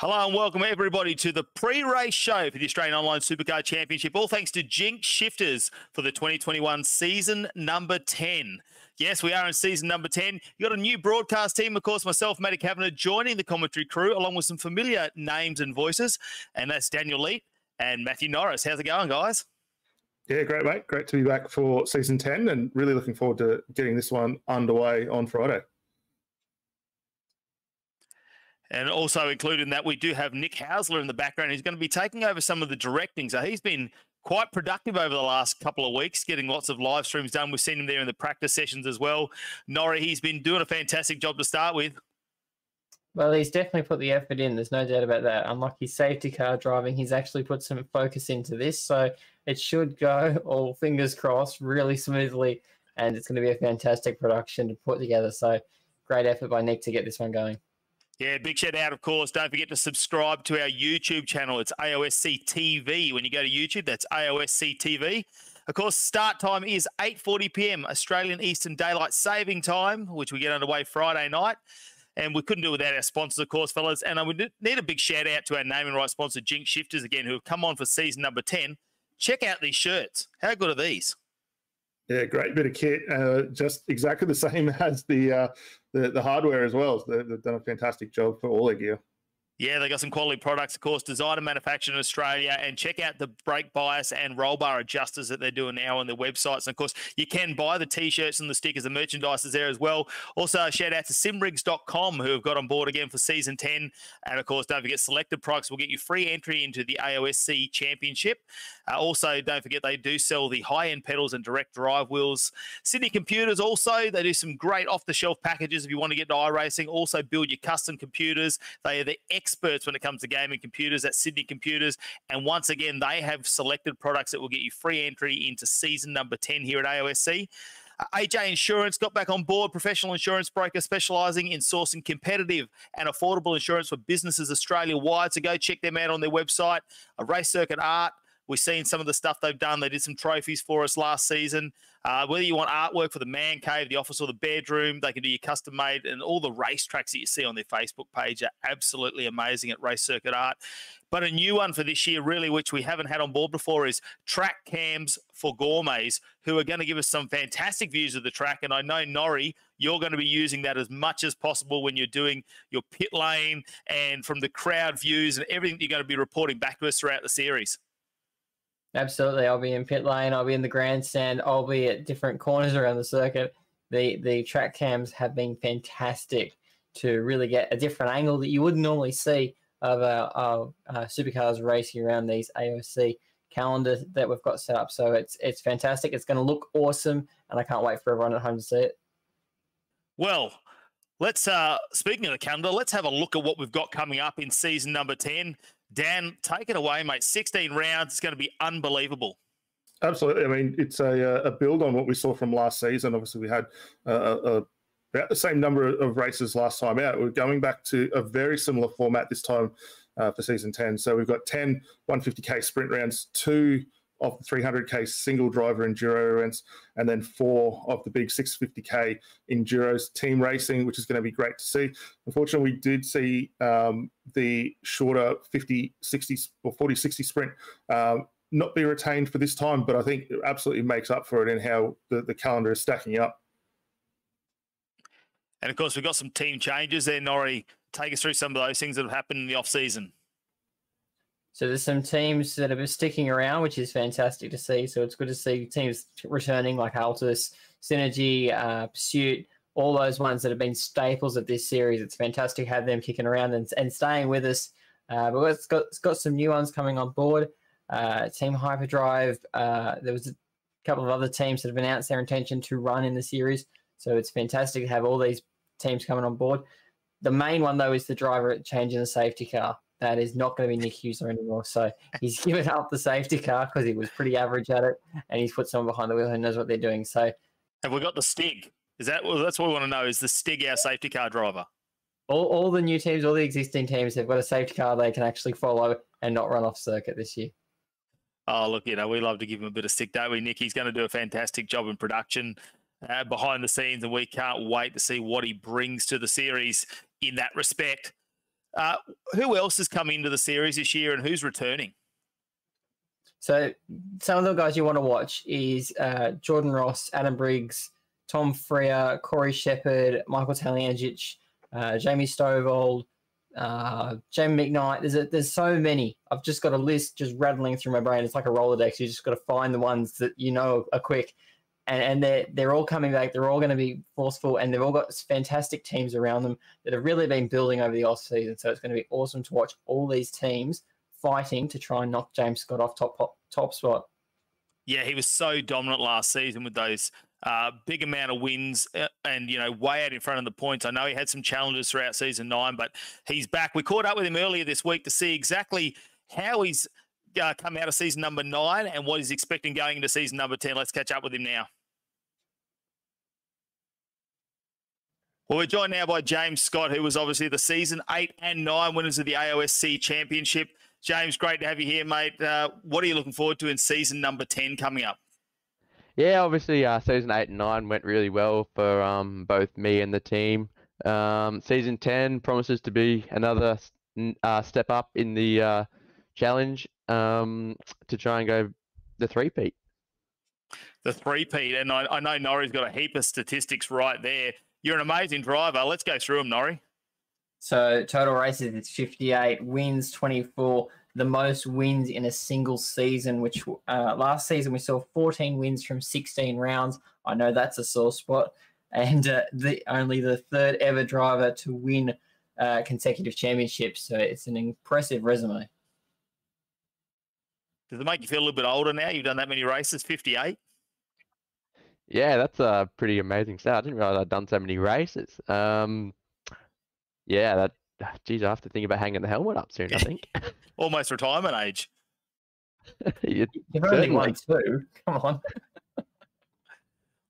Hello and welcome everybody to the pre-race show for the Australian Online Supercar Championship. All thanks to Jinx Shifters for the 2021 season number 10. Yes, we are in season number 10. You've got a new broadcast team, of course, myself, Matty Cav, joining the commentary crew, along with some familiar names and voices, and that's Daniel Leat and Matthew Norris. How's it going, guys? Yeah, great, mate. Great to be back for season 10 and really looking forward to getting this one underway on Friday. And also included in that, we do have Nick Hausler in the background. He's going to be taking over some of the directing. So he's been quite productive over the last couple of weeks, getting lots of live streams done. We've seen him there in the practice sessions as well. Norry, he's been doing a fantastic job to start with. Well, he's definitely put the effort in. There's no doubt about that. Unlike his safety car driving, he's actually put some focus into this. So it should go, all fingers crossed, really smoothly. And it's going to be a fantastic production to put together. So great effort by Nick to get this one going. Yeah, big shout out, of course. Don't forget to subscribe to our YouTube channel. It's AOSC TV. When you go to YouTube, that's AOSC TV. Of course, start time is 8:40 p.m. Australian Eastern Daylight Saving Time, which we get underway Friday night. And we couldn't do it without our sponsors, of course, fellas. And I would need a big shout out to our naming rights sponsor, Jinx Shifters, again, who have come on for season number 10. Check out these shirts. How good are these? Yeah, great bit of kit. Just exactly the same as the hardware as well. They've done a fantastic job for all their gear. Yeah, they got some quality products, of course, designed and manufactured in Australia. And check out the brake bias and roll bar adjusters that they're doing now on their websites. And, of course, you can buy the T-shirts and the stickers and merchandise there as well. Also, a shout out to simrigs.com, who have got on board again for Season 10. And, of course, don't forget, selected products will get you free entry into the AOSC Championship. Also, don't forget, they do sell the high-end pedals and direct drive wheels. Sydney Computers also, they do some great off-the-shelf packages if you want to get into iRacing. Also, build your custom computers. They are the experts when it comes to gaming computers at Sydney Computers. And once again, they have selected products that will get you free entry into season number 10 here at AOSC. AJ Insurance got back on board, professional insurance broker specialising in sourcing competitive and affordable insurance for businesses Australia-wide. So go check them out on their website. Race Circuit Art. We've seen some of the stuff they've done. They did some trophies for us last season. Whether you want artwork for the man cave, the office, or the bedroom, they can do your custom made, and all the racetracks that you see on their Facebook page are absolutely amazing at Race Circuit Art. But a new one for this year, really, which we haven't had on board before, is track cams for gourmets, who are going to give us some fantastic views of the track. And I know, Norry, you're going to be using that as much as possible when you're doing your pit lane and from the crowd views and everything you're going to be reporting back to us throughout the series. Absolutely. I'll be in pit lane. I'll be in the grandstand. I'll be at different corners around the circuit. The track cams have been fantastic to really get a different angle that you wouldn't normally see of our supercars racing around these AOSC calendars that we've got set up. So it's fantastic. It's going to look awesome, and I can't wait for everyone at home to see it. Well, let's speaking of the calendar, let's have a look at what we've got coming up in season number 10. Dan, take it away, mate. 16 rounds. It's going to be unbelievable. Absolutely. I mean, it's a build on what we saw from last season. Obviously, we had about the same number of races last time out. We're going back to a very similar format this time for season 10. So we've got 10 150K sprint rounds, 2 of the 300K single driver enduro events, and then 4 of the big 650K enduros team racing, which is going to be great to see. Unfortunately, we did see the shorter 50-60 or 40-60 sprint not be retained for this time, but I think it absolutely makes up for it in how the calendar is stacking up. And, of course, we've got some team changes there, Norry. Take us through some of those things that have happened in the off-season. So there's some teams that have been sticking around, which is fantastic to see. So it's good to see teams returning like Altus, Synergy, Pursuit, all those ones that have been staples of this series. It's fantastic to have them kicking around and staying with us. But it's got some new ones coming on board. Team Hyperdrive. There was a couple of other teams that have announced their intention to run in the series. So it's fantastic to have all these teams coming on board. The main one, though, is the driver changing the safety car. That is not going to be Nick Hughes anymore. So he's given up the safety car because he was pretty average at it, and he's put someone behind the wheel who knows what they're doing. So, have we got the Stig? That's what we want to know. Is the Stig our safety car driver? All the new teams, all the existing teams, have got a safety car they can actually follow and not run off circuit this year. Oh, look, we love to give him a bit of stick, don't we, Nick? He's going to do a fantastic job in production behind the scenes, and we can't wait to see what he brings to the series in that respect. Who else has come into the series this year, and who's returning? So some of the guys you want to watch is Jordan Ross, Adam Briggs, Tom Freer, Corey Shepherd, Michael Taliangic, Jamie Stovall, Jamie McKnight. There's so many. I've just got a list just rattling through my brain. It's like a Rolodex. You just got to find the ones that you know are quick. And they're all coming back. They're all going to be forceful, and they've all got fantastic teams around them that have really been building over the off season. So it's going to be awesome to watch all these teams fighting to try and knock James Scott off top spot. Yeah, he was so dominant last season with those big amount of wins and, way out in front of the points. I know he had some challenges throughout season 9, but he's back. We caught up with him earlier this week to see exactly how he's come out of season number 9 and what he's expecting going into season number 10. Let's catch up with him now. Well, we're joined now by James Scott, who was obviously the season 8 and 9 winners of the AOSC Championship. James, great to have you here, mate. What are you looking forward to in season number 10 coming up? Yeah, obviously season 8 and 9 went really well for both me and the team. Season 10 promises to be another step up in the challenge to try and go the three-peat. The three-peat, and I know Norry's got a heap of statistics right there. You're an amazing driver. Let's go through them, Norry. So total races, it's 58, wins 24, the most wins in a single season, which last season we saw 14 wins from 16 rounds. I know that's a sore spot. And only the third ever driver to win consecutive championships. So it's an impressive resume. Does it make you feel a little bit older now? You've done that many races, 58? Yeah, that's a pretty amazing stat. I didn't realize I'd done so many races. Yeah, geez, I have to think about hanging the helmet up soon, I think. Almost retirement age. You've only won 2. Come on.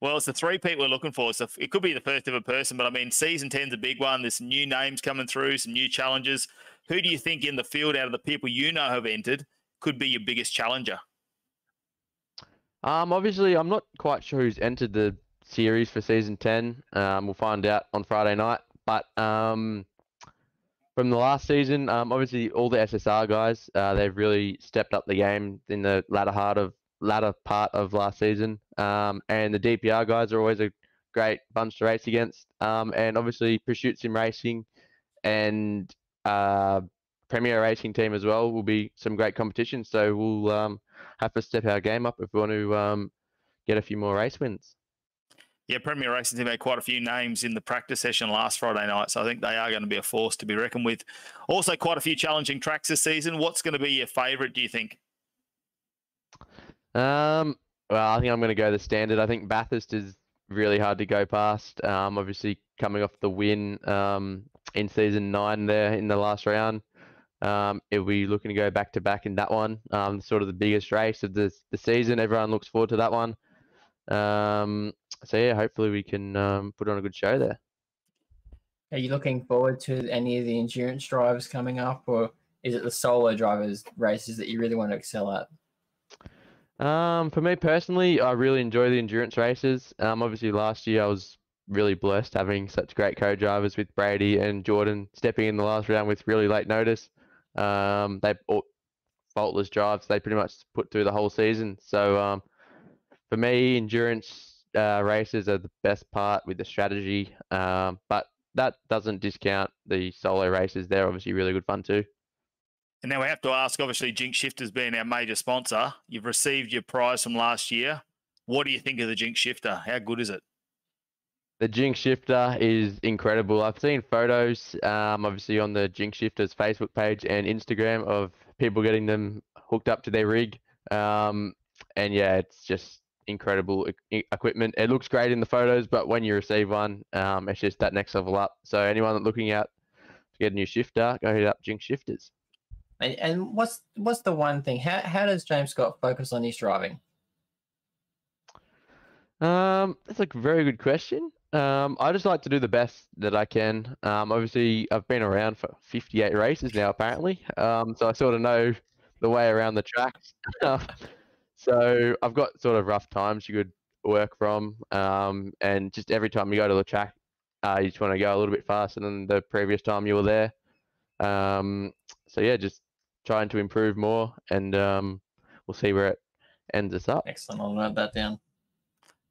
Well, it's the three-peat we're looking for. So it could be the first ever person, but I mean, season 10's a big one. There's some new names coming through, some new challenges. Who do you think in the field out of the people you know have entered could be your biggest challenger? Obviously, I'm not quite sure who's entered the series for season 10. We'll find out on Friday night. But from the last season, obviously all the SSR guys, they've really stepped up the game in the latter part of last season. And the DPR guys are always a great bunch to race against. And obviously Pursuit Sim Racing and Premier Racing Team as well will be some great competition. So we'll have to step our game up if we want to get a few more race wins. Yeah, Premier Racing Team had quite a few names in the practice session last Friday night, so I think they are going to be a force to be reckoned with. Also, quite a few challenging tracks this season. What's going to be your favourite, do you think? Well, I think I'm going to go the standard. I think Bathurst is really hard to go past. Obviously, coming off the win in season 9 there in the last round. It'll be looking to go back-to-back in that one. Sort of the biggest race of the season. Everyone looks forward to that one. So yeah, hopefully we can put on a good show there. Are you looking forward to any of the endurance drivers coming up, or is it the solo drivers races that you really want to excel at? For me personally, I really enjoy the endurance races. Obviously last year I was really blessed having such great co-drivers with Brady and Jordan stepping in the last round with really late notice. They faultless drives. They pretty much put through the whole season. So for me, endurance races are the best part with the strategy, but that doesn't discount the solo races. They're obviously really good fun too. And now we have to ask, obviously, Jinx Shifters being our major sponsor, you've received your prize from last year. What do you think of the Jinx Shifter? How good is it? The Jinx Shifter is incredible. I've seen photos, obviously on the Jinx Shifters Facebook page and Instagram of people getting them hooked up to their rig. And yeah, it's just incredible equipment. It looks great in the photos, but when you receive one, it's just that next level up. So anyone looking out to get a new shifter, go hit up Jinx Shifters. And what's the one thing? How does James Scott focus on his driving? That's a very good question. I just like to do the best that I can. Obviously, I've been around for 58 races now, apparently. So I sort of know the way around the tracks. So I've got sort of rough times you could work from. And just every time you go to the track, you just want to go a little bit faster than the previous time you were there. So yeah, just trying to improve more, and we'll see where it ends us up. Excellent. I'll note that down.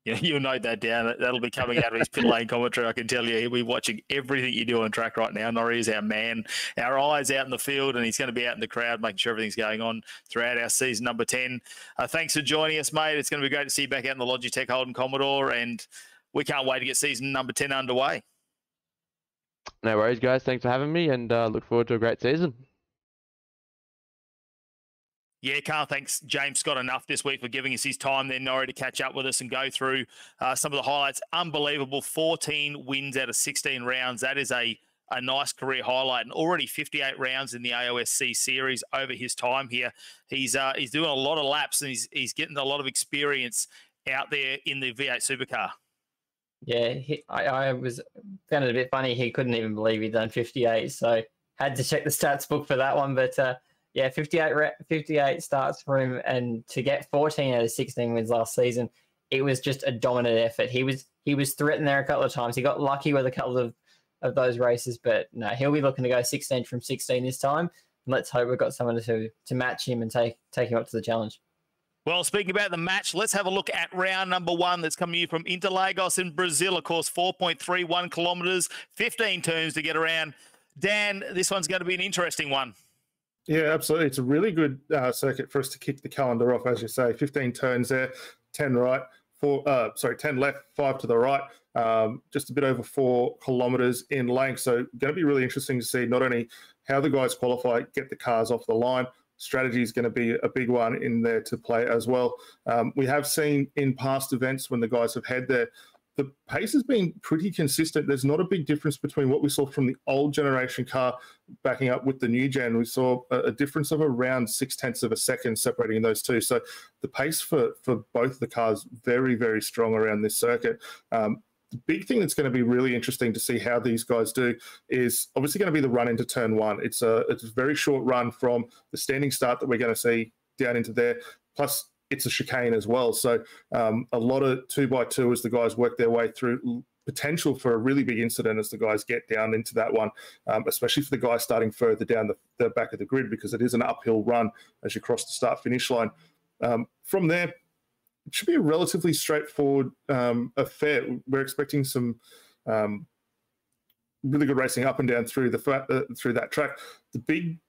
Yeah, you'll note that down. That'll be coming out of his pit lane commentary. I can tell you, he'll be watching everything you do on track right now. Norry is our man, our eyes out in the field, and he's going to be out in the crowd, making sure everything's going on throughout our season number 10. Thanks for joining us, mate. It's going to be great to see you back out in the Logitech Holden Commodore, and we can't wait to get season number 10 underway. No worries, guys. Thanks for having me, and look forward to a great season. Yeah, can't thanks James Scott enough this week for giving us his time there, Norrie, to catch up with us and go through some of the highlights. Unbelievable, 14 wins out of 16 rounds. That is a nice career highlight, and already 58 rounds in the AOSC series over his time here. He's doing a lot of laps, and he's getting a lot of experience out there in the V8 supercar. Yeah, I found it a bit funny. He couldn't even believe he'd done 58, so had to check the stats book for that one, but. Yeah, 58 starts for him, and to get 14 out of 16 wins last season, it was just a dominant effort. He was threatened there a couple of times. He got lucky with a couple of those races, but no, he'll be looking to go 16 from 16 this time. And let's hope we've got someone to match him and take him up to the challenge. Well, speaking about the match, let's have a look at round number 1 that's coming to you from Interlagos in Brazil. Of course, 4.31 kilometres, 15 turns to get around. Dan, this one's going to be an interesting one. Yeah, absolutely. It's a really good circuit for us to kick the calendar off, as you say. 15 turns there, 10 right, 10 left, 5 to the right. Just a bit over 4 kilometres in length. So going to be really interesting to see not only how the guys qualify, get the cars off the line. Strategy is going to be a big one in there to play as well. We have seen in past events when the guys have had the pace has been pretty consistent. There's not a big difference between what we saw from the old generation car backing up with the new gen. We saw a difference of around 0.6 of a second separating those two. So the pace for both the cars, very, very strong around this circuit. The big thing that's going to be really interesting to see how these guys do is obviously going to be the run into turn 1. It's a very short run from the standing start that we're going to see down into there. Plus, it's a chicane as well. So a lot of 2x2 as the guys work their way through. Potential for a really big incident as the guys get down into that one, especially for the guys starting further down the back of the grid, because it is an uphill run as you cross the start-finish line. From there, it should be a relatively straightforward affair. We're expecting some really good racing up and down through that track. The big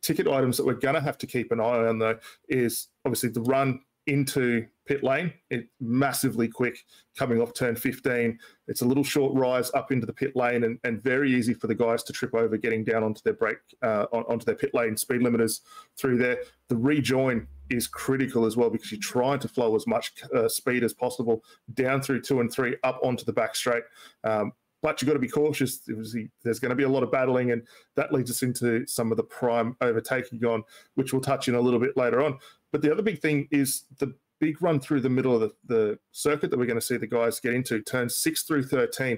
ticket items that we're going to have to keep an eye on, though, is obviously the run into pit lane. It's massively quick coming off turn 15. It's a little short rise up into the pit lane, and very easy for the guys to trip over getting down onto their onto their pit lane speed limiters through there. The rejoin is critical as well, because you're trying to flow as much speed as possible down through 2 and 3 up onto the back straight. But you've got to be cautious. There's going to be a lot of battling, and that leads us into some of the prime overtaking on, which we'll touch in a little bit later on. But the other big thing is the big run through the middle of the circuit that we're going to see the guys get into, turns 6 through 13.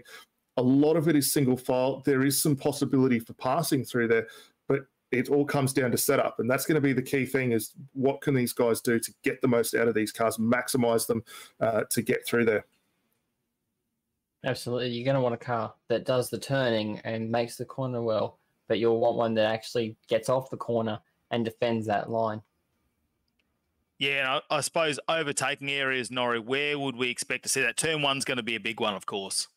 A lot of it is single file. There is some possibility for passing through there, but it all comes down to setup. And that's going to be the key thing, is what can these guys do to get the most out of these cars, maximize them to get through there. Absolutely. You're going to want a car that does the turning and makes the corner well, but you'll want one that actually gets off the corner and defends that line. Yeah, I suppose overtaking areas, Norrie, where would we expect to see that? Turn 1's going to be a big one, of course.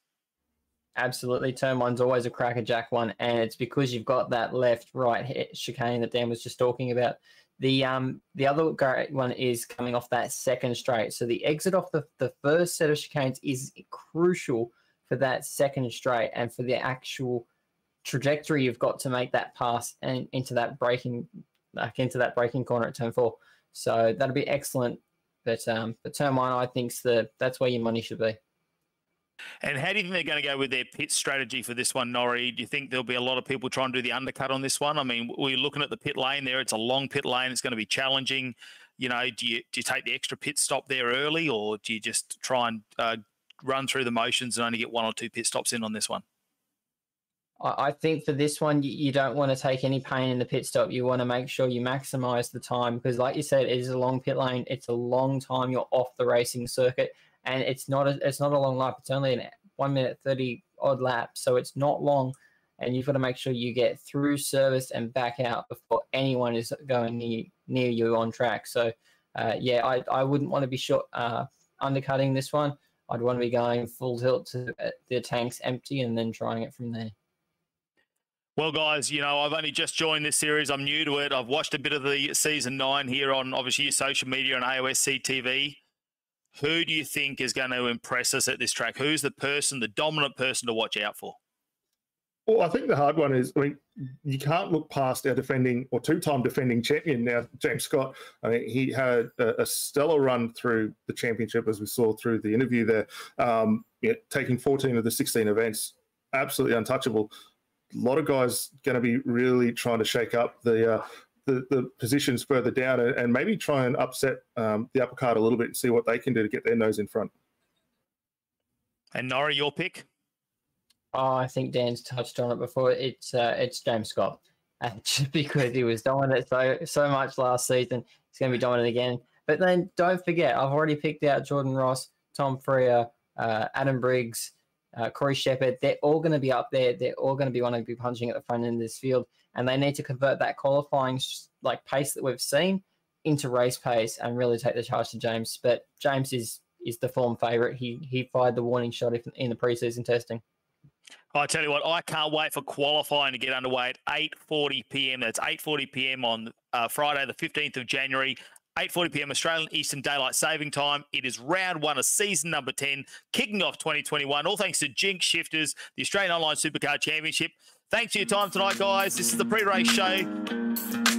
Absolutely. Turn 1's always a crackerjack one, and it's because you've got that left-right chicane that Dan was just talking about. The other great one is coming off that second straight. So the exit off the first set of chicanes is crucial for that second straight and for the actual trajectory you've got to make that pass and into that braking corner at turn 4. So that'll be excellent. But turn 1, I think that's where your money should be. And how do you think they're going to go with their pit strategy for this one, Norry? Do you think there'll be a lot of people trying to do the undercut on this one? I mean, we're looking at the pit lane there. It's a long pit lane. It's going to be challenging. You know, do you take the extra pit stop there early, or do you just try and run through the motions and only get 1 or 2 pit stops in on this one? I think for this one, you don't want to take any pain in the pit stop. You want to make sure you maximize the time because, like you said, it is a long pit lane. It's a long time you're off the racing circuit, and it's not a long lap. It's only an 1 minute 30 odd lap, so it's not long. And you've got to make sure you get through service and back out before anyone is going near you on track. So, yeah, I wouldn't want to be undercutting this one. I'd want to be going full tilt to the tanks empty and then trying it from there. Well, guys, you know, I've only just joined this series. I'm new to it. I've watched a bit of the season 9 here on, obviously, your social media and AOSC TV. Who do you think is going to impress us at this track? Who's the dominant person to watch out for? Well, I think the hard one is, I mean, you can't look past our defending or 2-time defending champion now, James Scott. I mean, he had a stellar run through the championship, as we saw through the interview there, taking 14 of the 16 events, absolutely untouchable. A lot of guys going to be really trying to shake up the positions further down and maybe try and upset the upper card a little bit and see what they can do to get their nose in front. And Norry, your pick? Oh, I think Dan's touched on it before. It's James Scott, just because he was dominant so much last season. He's going to be dominant again. But then don't forget, I've already picked out Jordan Ross, Tom Freer, Adam Briggs, Corey Shepherd. They're all going to be up there. They're all going to want to be punching at the front end of this field, and they need to convert that qualifying pace that we've seen into race pace and really take the charge to James. But James is the form favourite. He fired the warning shot in the preseason testing. I tell you what, I can't wait for qualifying to get underway at 8:40 p.m. That's 8:40 p.m. on Friday, the 15th of January. 8:40 p.m. Australian Eastern Daylight Saving Time. It is round 1 of season number 10, kicking off 2021. All thanks to Jinx Shifters, the Australian Online Supercar Championship. Thanks for your time tonight, guys. This is the pre-race show.